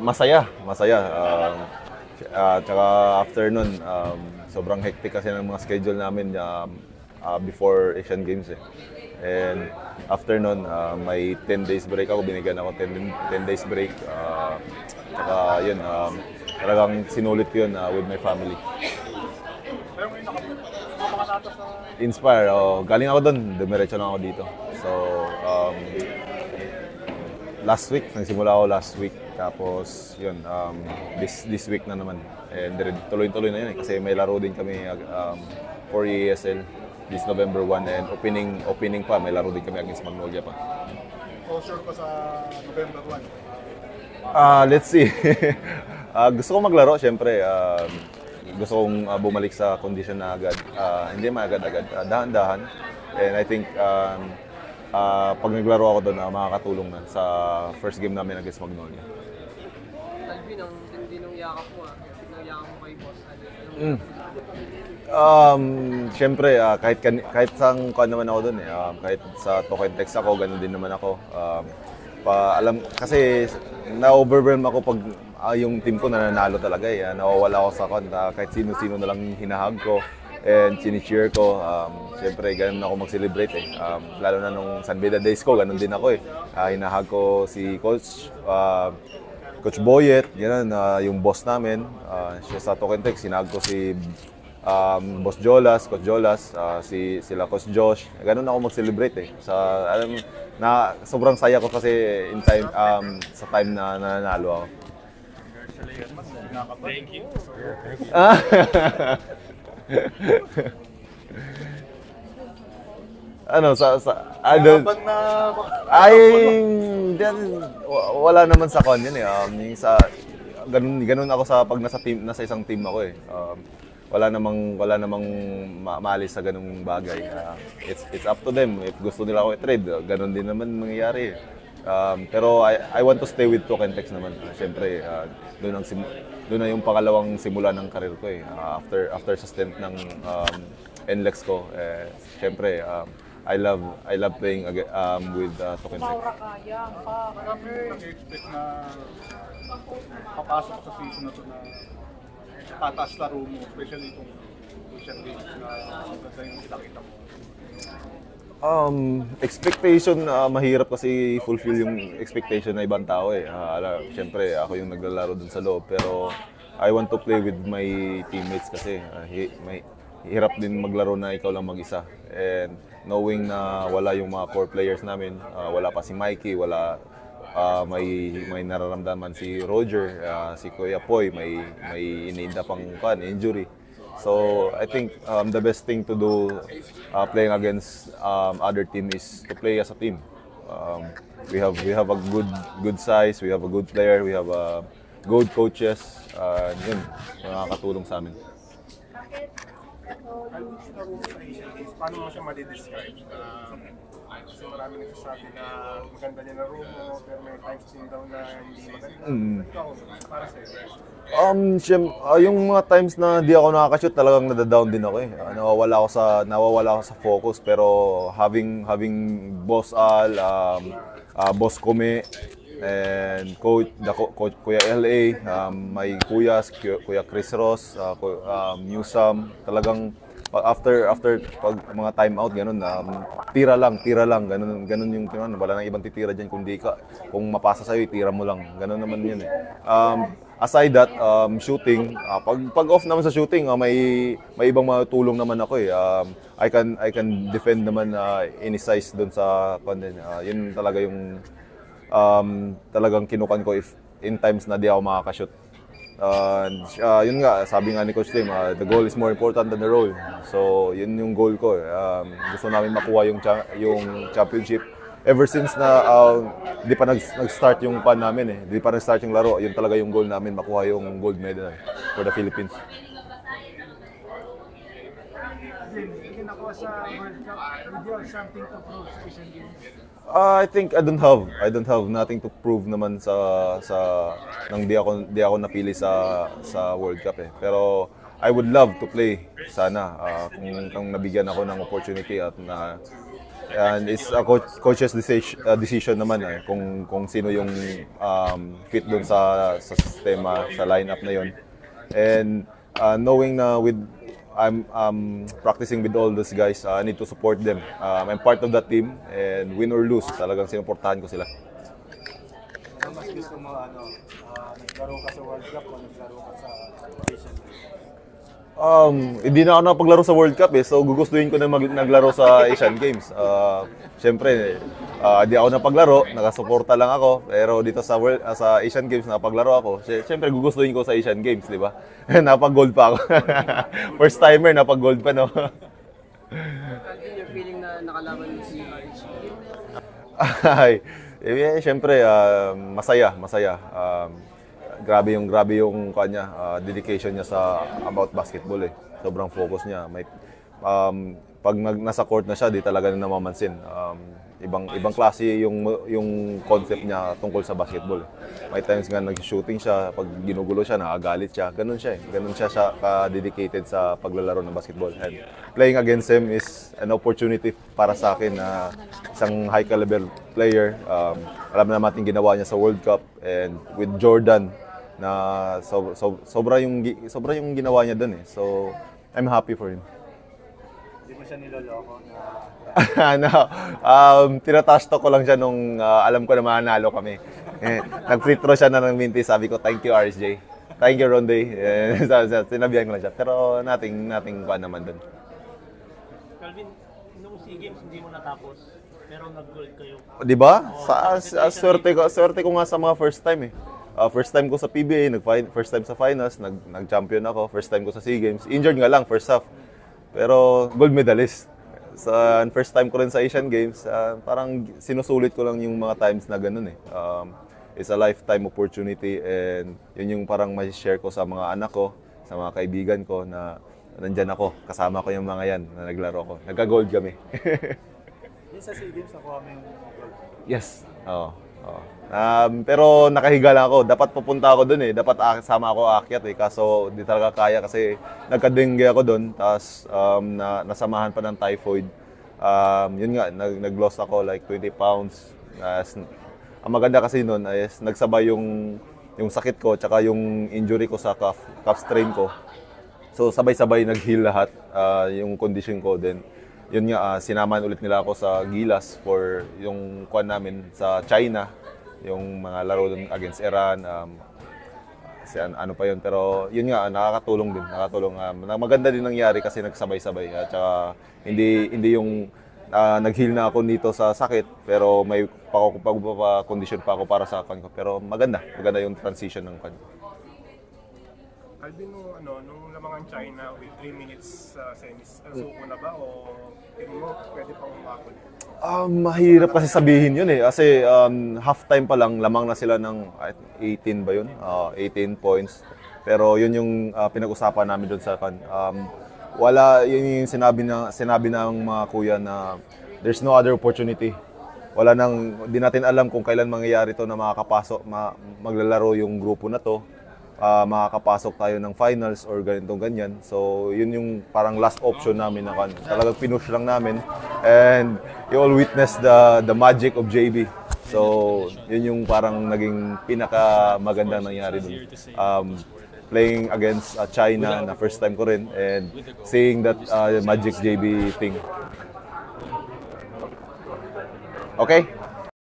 Masaya, masaya. Tsaka after nun, sobrang hectic kasi ng mga schedule namin before Asian Games eh. And after nun, may 10 days break ako, binigyan ako 10 days break. Tsaka yun, talagang sinulit ko yun with my family. Pero ngayon nakakata sa... Inspire, galing ako doon, dumiretso na ako dito. So, last week, nagsimula ako last week. Tapos, yun, this week na naman. And tuloy-tuloy na yun eh, kasi may laro din kami for ESL this November 1 and opening pa, may laro din kami against Magnolia pa. So sure pa sa November 1? Let's see. Gusto ko maglaro, syempre. Gusto kong bumalik sa condition na agad. Hindi agad-agad, dahan-dahan. And I think pag naglaro ako doon, makakatulong na sa first game namin against Magnolia. Talvin, ang hindi nung yakap mo Pinang-yakap mo kay Boss Siyempre, kahit sang naman ako doon kahit sa talk and text ako, ganun din naman ako. Kasi na-overwhelm ako pag yung team ko nananalo talaga nawawala ako sa kahit sino-sino na lang hinahag ko and chini-cheer ko. Siyempre, ganun ako mag-celebrate lalo na nung San Beda days ko, ganun din ako hinahag ko si Coach Boyet, ganun, yung boss namin. Siya sa talk and text, hinahag ko si Boss Jolas, Coach Jolas, sila Coach Josh. Ganun ako mag-celebrate sobrang saya ko kasi sa time na nanalo ako. Thank you. Wala naman sa kon yun ganun ako sa pag nasa isang team ako wala namang maalis sa ganung bagay. It's up to them. If gusto nila ako i-trade, ganun din naman mangyayari. Pero I want to stay with Talk and Text naman. Siyempre, doon na yung pangalawang simula ng karir ko after sa stint ng NLEX ko. Siyempre, I love playing with Talk and Text. Nag-expect na papasok sa season na ito na tataas laro mo, especially itong Asian Games na maganda yung kita-kita mo. Expectation, mahirap kasi fulfill yung expectation ng ibang tao Siyempre, ako yung naglalaro dun sa loob, pero I want to play with my teammates kasi hirap din maglaro na ikaw lang mag-isa. And knowing na wala yung mga core players namin, wala pa si Mikey, may nararamdaman si Roger, si Kuya Poy, may iniinda pang injury. So I think the best thing to do playing against other team is to play as a team. We have a good size, we have a good player, we have good coaches. Yun, nakakatulong sa amin. Paano mo siya ma-describe? Kasi marami nagsasabi na maganda niya na room mo, pero may times din daw na hindi maganda. Ikaw, para sa'yo? Yung mga times na di ako nakaka-shoot, talagang nadadown din ako nawawala ako sa focus. Pero having Boss Al, Boss Kome, and Coach Kuya LA, may Kuya Chris Ross, Newsam, talagang after pag mga time out ganun tira lang ganun yung wala nang ibang titira diyan kung mapasa sa iyo tira mo lang ganun naman yun aside that shooting pag off naman sa shooting may ibang matulong naman ako I can defend naman any size doon sa content yun talaga yung talagang kinukan ko if in times na di ako makaka-shoot. Yun nga, sabi nga ni Coach Tim, the goal is more important than the role. So, yun yung goal ko. Gusto namin makuha yung championship. Ever since na di pa nag-start yung pan namin di pa nag-start yung laro, yun talaga yung goal namin, makuha yung gold medal for the Philippines. Hindi nakuha sa World Cup, did you have something to prove sa Asian Games? I think I don't have nothing to prove naman nang di ako napili sa World Cup Pero I would love to play sana kung nabigyan ako ng opportunity at And it's a coach's decision naman kung sino yung fit dun sa sistema, sa lineup na yon. And knowing na I'm practicing with all those guys, I need to support them. I'm part of that team, and win or lose, talagang sinuportahan ko sila. Mas gusto mo naglaro ka sa World Cup o naglaro ka sa Asian Games? Hindi na ako napaglaro sa World Cup so gugustuhin ko na naglaro sa Asian Games. Siyempre, di ako napaglaro, nakasuporta lang ako. Pero dito sa Asian Games napaglaro ako. Siyempre, gugustuhin ko sa Asian Games, di ba? Napag-gold pa ako. First timer, napag-gold pa, no? Calvin, yung feeling na nakalaban mo si RH? Siyempre, masaya. Grabe yung kanya, dedication niya sa about basketball Sobrang focus niya. Pag nasa court na siya, di talaga na namamansin. Ibang klase yung concept niya tungkol sa basketball. May times nga nag-shooting siya, pag ginugulo siya, nakagalit siya. Ganun siya ka-dedicated sa paglalaro ng basketball. And playing against him is an opportunity para sa akin na isang high caliber player. Alam na natin ginawa niya sa World Cup, and with Jordan na sobra yung ginawa niya doon So I'm happy for him. Hindi mo siya niloloko Tinatash talk ko lang siya nung alam ko na mananalo kami. Nag-free throw siya na ng minti, sabi ko, thank you RSJ. Thank you Ronde. Sinabihan ko lang siya. Pero nating pa naman doon. Calvin, nung SEA Games hindi mo natapos, pero nag-gold kayo. Di ba? Swerte ko nga sa mga first time First time ko sa PBA, first time sa finals, nag-champion ako. First time ko sa SEA Games. Injured nga lang, first half. Pero gold medalist. First time ko rin sa Asian Games, parang sinusulit ko lang yung mga times na ganun It's a lifetime opportunity, and yun yung parang ma-share ko sa mga anak ko, sa mga kaibigan ko na nandyan ako. Kasama ko yung mga yan na naglaro ko. Nagka-gold kami. Yung sa SEA Games, nakuha mo yung gold? Yes. Oo. Pero nakahiga lang ako. Dapat pupunta ako doon Dapat sama ako aakyat Kaso di talaga kaya kasi nagka-dengue ako doon. Tapos nasamahan pa ng typhoid. Yun nga, nag-loss ako like 20 pounds. Ang maganda kasi noon is nagsabay yung sakit ko tsaka yung injury ko sa calf strain ko. So sabay-sabay nag-heal lahat yung condition ko. Then yun nga, sinaman ulit nila ako sa Gilas for yung kuan namin sa China, yung mga laro dun against Iran, ano pa yun. Pero yun nga, nakakatulong. Maganda din nangyari kasi nagsabay-sabay. At saka hindi yung nag-heal na ako dito sa sakit, pero may pagpapakondisyon pa ako para sa kan ko. Pero maganda yung transition ng kan. Calvin, nung lamangan China with 3 minutes semis, suko na ba o tingin mo pwede pang umakot? Mahirap kasi sabihin yun Kasi halftime pa lang, lamang na sila ng 18 ba yun? 18 points. Pero yun yung pinag-usapan namin doon sa kan. Wala, yun yung sinabi ng mga kuya na there's no other opportunity. Di natin alam kung kailan mangyayari to na makakapasok, maglalaro yung grupo na to. Makakapasok tayo ng finals or ganyan. So, yun yung parang last option namin na talagang pinush lang namin. And you all witness the magic of JB. So, yun yung parang naging pinakamagandang nangyari dun. Playing against China na first time ko rin and seeing that Magic JB thing. Okay?